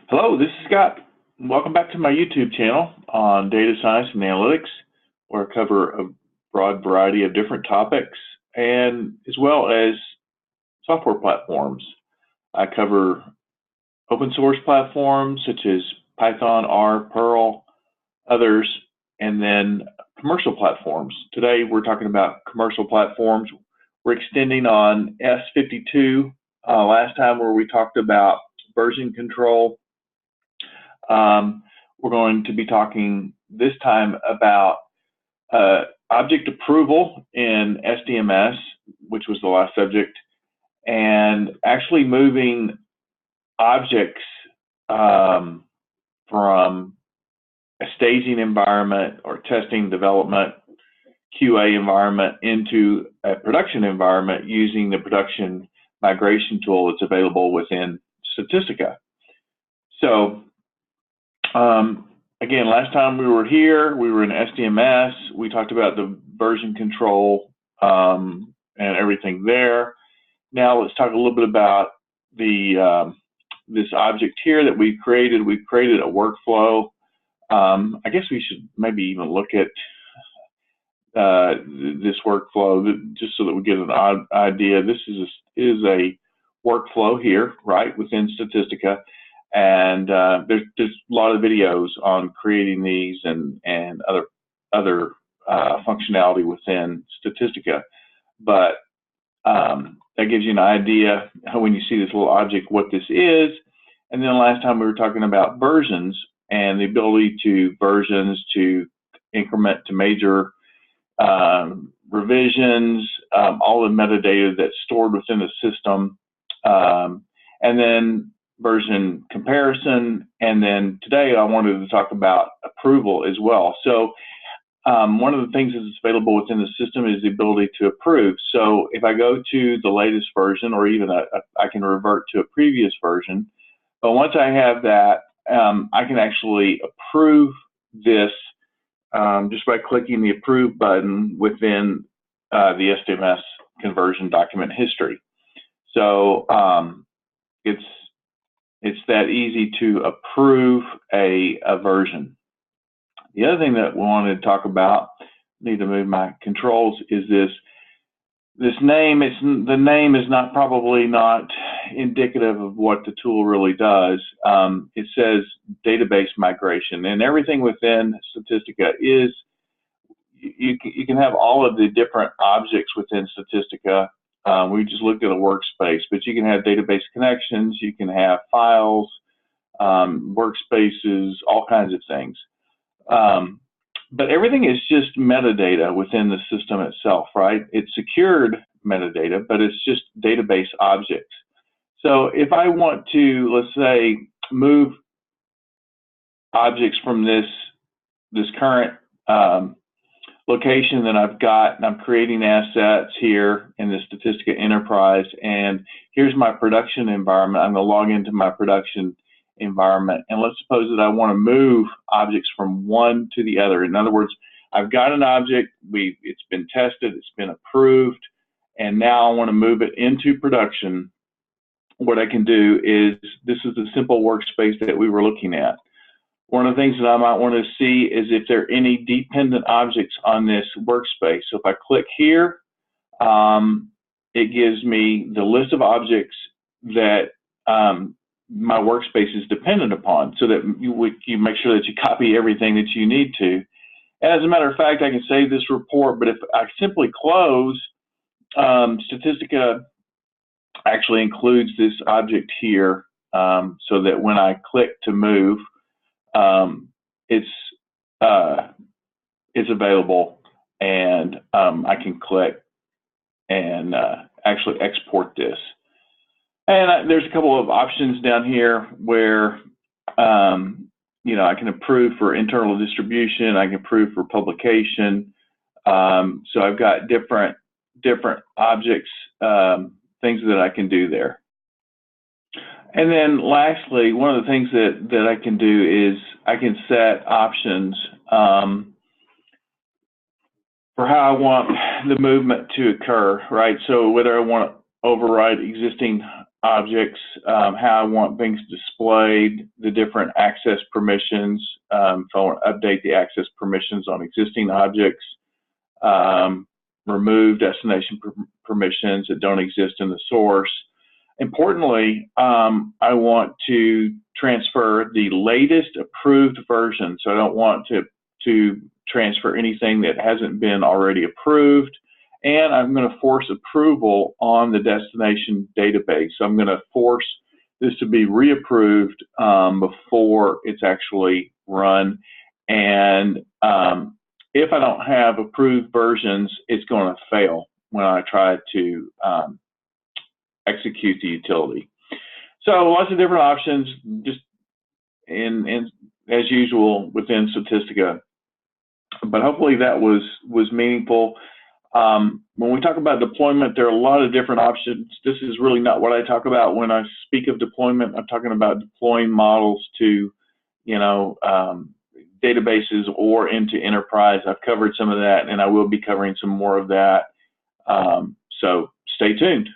Hello, this is Scott. Welcome back to my YouTube channel on data science and analytics, where I cover a broad variety of different topics and as well as software platforms. I cover open source platforms such as Python, R, Perl, others, and then commercial platforms. Today we're talking about commercial platforms. We're extending on S52 last time where we talked about version control. We're going to be talking this time about object approval in SDMS, which was the last subject, and actually moving objects from a staging environment or testing development QA environment into a production environment using the production migration tool that's available within Statistica. So again, last time we were here, we were in SDMS. We talked about the version control and everything there. Now let's talk a little bit about the this object here that we created. We've created a workflow. I guess we should maybe even look at this workflow just so that we get an idea. This is a workflow here, right, within Statistica. And there's a lot of videos on creating these and other functionality within Statistica. But that gives you an idea when you see this little object what this is. And then last time we were talking about versions and the ability to versions to increment to major revisions, all the metadata that's stored within the system, and then version comparison, and then today I wanted to talk about approval as well. So one of the things that's available within the system is the ability to approve. So if I go to the latest version, or even I can revert to a previous version, but once I have that, I can actually approve this just by clicking the approve button within the SDMS conversion document history. So it's that easy to approve a version. The other thing that we wanted to talk about, need to move my controls, is this name. The name is probably not indicative of what the tool really does. It says database migration, and everything within Statistica is, you can have all of the different objects within Statistica. We just looked at a workspace, but you can have database connections, you can have files, workspaces, all kinds of things. But everything is just metadata within the system itself, right? It's secured metadata, but it's just database objects. So if I want to, let's say, move objects from this current location that I've got, and I'm creating assets here in the Statistica Enterprise, and here's my production environment. I'm going to log into my production environment, and let's suppose that I want to move objects from one to the other. In other words, I've got an object, it's been tested, it's been approved, and now I want to move it into production. What I can do is, this is the simple workspace that we were looking at. One of the things that I might want to see is if there are any dependent objects on this workspace. So if I click here, it gives me the list of objects that my workspace is dependent upon, so that you make sure that you copy everything that you need to. And as a matter of fact, I can save this report, but if I simply close, Statistica actually includes this object here, so that when I click to move, it's available, and I can click and actually export this. And there's a couple of options down here where I can approve for internal distribution, I can approve for publication. So I've got different objects, things that I can do there. And then lastly, one of the things that I can do is I can set options for how I want the movement to occur, right? So whether I want to override existing objects, how I want things displayed, the different access permissions, if I want to update the access permissions on existing objects, remove destination permissions that don't exist in the source. Importantly, I want to transfer the latest approved version, so I don't want to transfer anything that hasn't been already approved. And I'm going to force approval on the destination database. So I'm going to force this to be reapproved before it's actually run. And if I don't have approved versions, it's going to fail when I try to execute the utility. So lots of different options, just as usual within Statistica. But hopefully that was meaningful. When we talk about deployment, there are a lot of different options. This is really not what I talk about when I speak of deployment. I'm talking about deploying models to, databases or into enterprise. I've covered some of that, and I will be covering some more of that. So stay tuned.